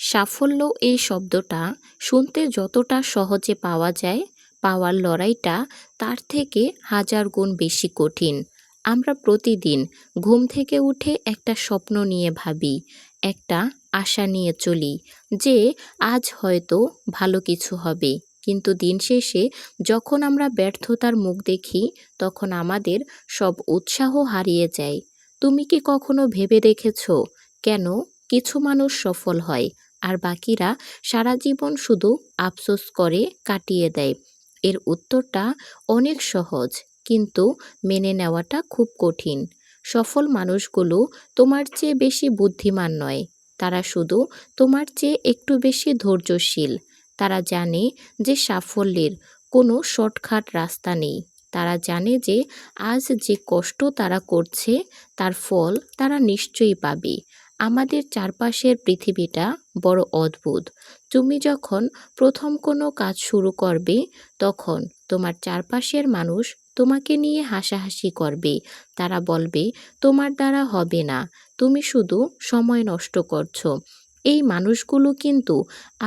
সাফল্য এই শব্দটা শুনতে যতটা সহজে পাওয়া যায়, পাওয়ার লড়াইটা তার থেকে হাজার গুণ বেশি কঠিন। আমরা প্রতিদিন ঘুম থেকে উঠে একটা স্বপ্ন নিয়ে ভাবি, একটা আশা নিয়ে চলি যে আজ হয়তো ভালো কিছু হবে। কিন্তু দিন শেষে যখন আমরা ব্যর্থতার মুখ দেখি, তখন আমাদের সব উৎসাহ হারিয়ে যায়। তুমি কি কখনো ভেবে দেখেছো কেন কিছু মানুষ সফল হয় আর বাকিরা সারা জীবন শুধু আফসোস করে কাটিয়ে দেয়? এর উত্তরটা অনেক সহজ, কিন্তু মেনে নেওয়াটা খুব কঠিন। সফল মানুষগুলো তোমার চেয়ে বেশি বুদ্ধিমান নয়, তারা শুধু তোমার চেয়ে একটু বেশি ধৈর্যশীল। তারা জানে যে সাফল্যের কোনো শর্টকাট রাস্তা নেই। তারা জানে যে আজ যে কষ্ট তারা করছে তার ফল তারা নিশ্চয়ই পাবে। আমাদের চারপাশের পৃথিবীটা বড় অদ্ভুত। তুমি যখন প্রথম কোনো কাজ শুরু করবে, তখন তোমার চারপাশের মানুষ তোমাকে নিয়ে হাসাহাসি করবে। তারা বলবে, তোমার দ্বারা হবে না, তুমি শুধু সময় নষ্ট করছো। এই মানুষগুলো কিন্তু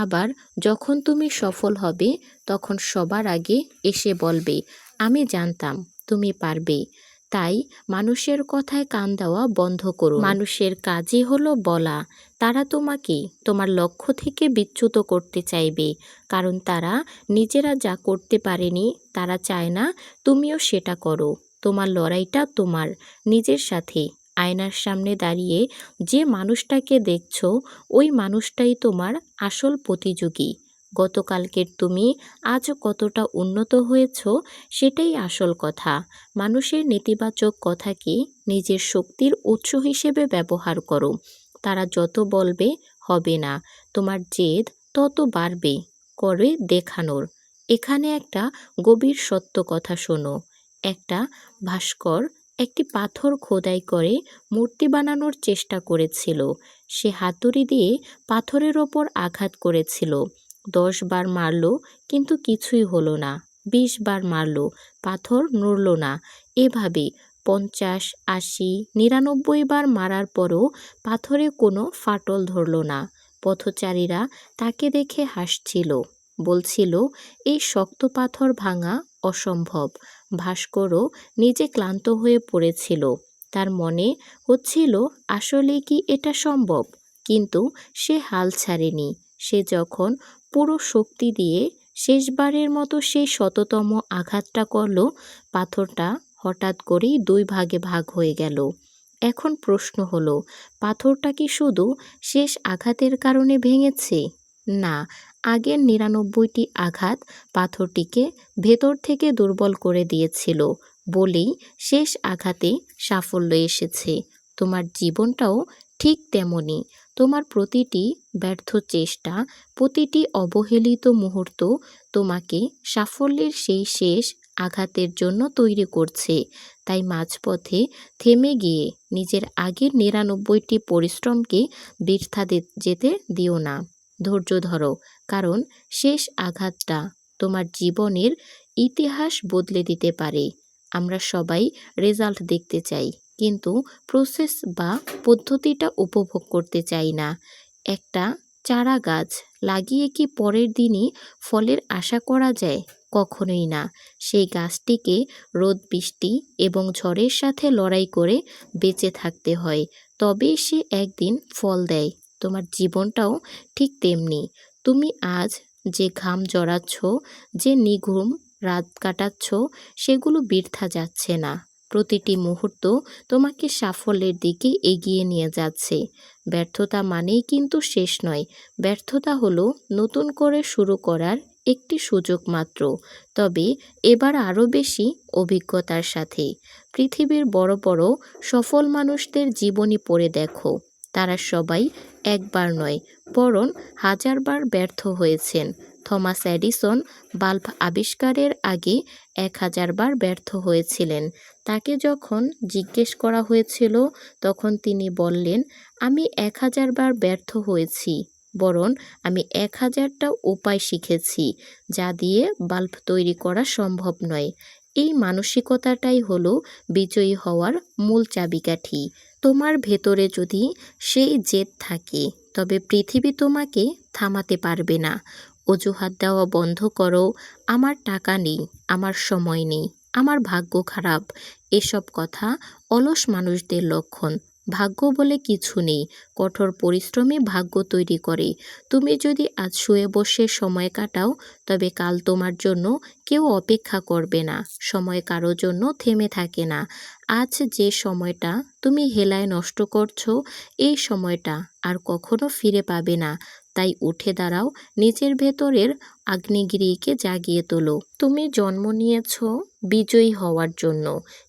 আবার যখন তুমি সফল হবে, তখন সবার আগে এসে বলবে, আমি জানতাম তুমি পারবে। তাই মানুষের কথায় কান দেওয়া বন্ধ করো। মানুষের কাজই হলো বলা। তারা তোমাকে তোমার লক্ষ্য থেকে বিচ্যুত করতে চাইবে, কারণ তারা নিজেরা যা করতে পারেনি, তারা চায় না তুমিও সেটা করো। তোমার লড়াইটা তোমার নিজের সাথে। আয়নার সামনে দাঁড়িয়ে যে মানুষটাকে দেখছো, ওই মানুষটাই তোমার আসল প্রতিযোগী। গতকালকের তুমি আজ কতটা উন্নত হয়েছ, সেটাই আসল কথা। মানুষের নেতিবাচক কথাকে নিজের শক্তির উৎস হিসেবে ব্যবহার করো। তারা যত বলবে হবে না, তোমার জেদ তত বাড়বে করে দেখানোর। এখানে একটা গভীর সত্য কথা শোনো। একটা ভাস্কর একটি পাথর খোদাই করে মূর্তি বানানোর চেষ্টা করেছিল। সে হাতুড়ি দিয়ে পাথরের ওপর আঘাত করেছিল। 10 বার মারল, কিন্তু কিছুই হলো না। 20 বার মারল, পাথর নড়ল না। এভাবে 50, 80, 99 বার মারার পরও পাথরে কোনো ফাটল ধরল না। পথচারীরা তাকে দেখে হাসছিল, বলছিল, এই শক্ত পাথর ভাঙা অসম্ভব। ভাস্করও নিজে ক্লান্ত হয়ে পড়েছিল। তার মনে হচ্ছিল, আসলে কি এটা সম্ভব? কিন্তু সে হাল ছাড়েনি। সে যখন পুরো শক্তি দিয়ে শেষবারের মতো সেই শততম আঘাতটা করল, পাথরটা হঠাৎ করেই 2 ভাগে ভাগ হয়ে গেল। এখন প্রশ্ন হলো, পাথরটা কি শুধু শেষ আঘাতের কারণে ভেঙেছে? না, আগের 99টি আঘাত পাথরটিকে ভেতর থেকে দুর্বল করে দিয়েছিল বলেই শেষ আঘাতে সাফল্য এসেছে। তোমার জীবনটাও ঠিক তেমনি। তোমার প্রতিটি ব্যর্থ চেষ্টা, প্রতিটি অবহেলিত মুহূর্ত তোমাকে সাফল্যের সেই শেষ আঘাতের জন্য তৈরি করছে। তাই মাঝপথে থেমে গিয়ে নিজের আগের 99টি পরিশ্রমকে বৃথা যেতে দিও না। ধৈর্য ধরো, কারণ শেষ আঘাতটা তোমার জীবনের ইতিহাস বদলে দিতে পারে। আমরা সবাই রেজাল্ট দেখতে চাই, কিন্তু প্রসেস বা পদ্ধতিটা উপভোগ করতে চাই না। একটা চারা গাছ লাগিয়ে কি পরের দিনই ফলের আশা করা যায়? কখনোই না। সেই গাছটিকে রোদ, বৃষ্টি এবং ঝড়ের সাথে লড়াই করে বেঁচে থাকতে হয়, তবেই সে একদিন ফল দেয়। তোমার জীবনটাও ঠিক তেমনি। তুমি আজ যে ঘাম জড়াচ্ছ, যে নিঘুম রাত কাটাচ্ছ, সেগুলো বৃথা যাচ্ছে না। প্রতিটি মুহূর্ত তোমাকে সাফল্যের দিকে এগিয়ে নিয়ে যাচ্ছে। ব্যর্থতা মানেই কিন্তু শেষ নয়। ব্যর্থতা হলো নতুন করে শুরু করার একটি সুযোগ মাত্র, তবে এবার আরও বেশি অভিজ্ঞতার সাথে। পৃথিবীর বড় বড় সফল মানুষদের জীবনী পড়ে দেখো। তারা সবাই একবার নয়, বরং 1000 বার ব্যর্থ হয়েছেন। থমাস এডিসন বাল্ব আবিষ্কারের আগে 1000 বার ব্যর্থ হয়েছিলেন। তাকে যখন জিজ্ঞেস করা হয়েছিল, তখন তিনি বললেন, আমি 1000 বার ব্যর্থ হয়েছি, বরং আমি 1000টা উপায় শিখেছি যা দিয়ে বাল্ব তৈরি করা সম্ভব নয়। এই মানসিকতাটাই হলো বিজয়ী হওয়ার মূল চাবিকাঠি। তোমার ভেতরে যদি সেই জেদ থাকে, তবে পৃথিবী তোমাকে থামাতে পারবে না। অজুহাত দেওয়া বন্ধ করো, আমার টাকা নেই, আমার সময় নেই, আমার ভাগ্য খারাপ। এসব কথা অলস মানুষদের লক্ষণ। ভাগ্য বলে কিছু নেই, কঠোর পরিশ্রমী ভাগ্য তৈরি করে। তুমি যদি আজ শুয়ে বসে সময় কাটাও, তবে কাল তোমার জন্য কেউ অপেক্ষা করবে না। সময় কারো জন্য থেমে থাকে না। আজ যে সময়টা তুমি হেলায় নষ্ট করছো, এই সময়টা আর কখনো ফিরে পাবে না। তাই উঠে দাঁড়াও, নিজের ভেতরের আগ্নেয়গিরিকে জাগিয়ে তোলো। তুমি জন্ম নিয়েছ বিজয়ী হওয়ার জন্য,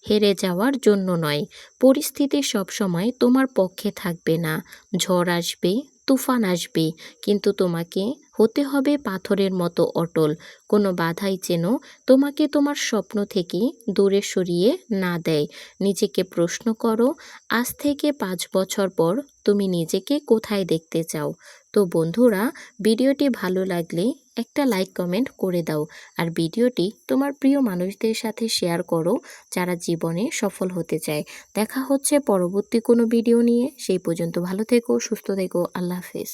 হেরে যাওয়ার জন্য নয়। পরিস্থিতি সবসময় তোমার পক্ষে থাকবে না। ঝড় আসবে, তুফান আসবে, কিন্তু তোমাকে হতে হবে পাথরের মতো অটল। কোনো বাধাই যেন তোমাকে তোমার স্বপ্ন থেকে দূরে সরিয়ে না দেয়। নিজেকে প্রশ্ন করো, আজ থেকে 5 বছর পর তুমি নিজেকে কোথায় দেখতে চাও? তো বন্ধুরা, ভিডিওটি ভালো লাগলে একটা লাইক কমেন্ট করে দাও। আর ভিডিওটি তোমার প্রিয় মানুষদের সাথে শেয়ার করো যারা জীবনে সফল হতে চায়। দেখা হচ্ছে পরবর্তী কোনো ভিডিও নিয়ে। সেই পর্যন্ত ভালো থেকো, সুস্থ থেকো। আল্লাহ হাফেজ।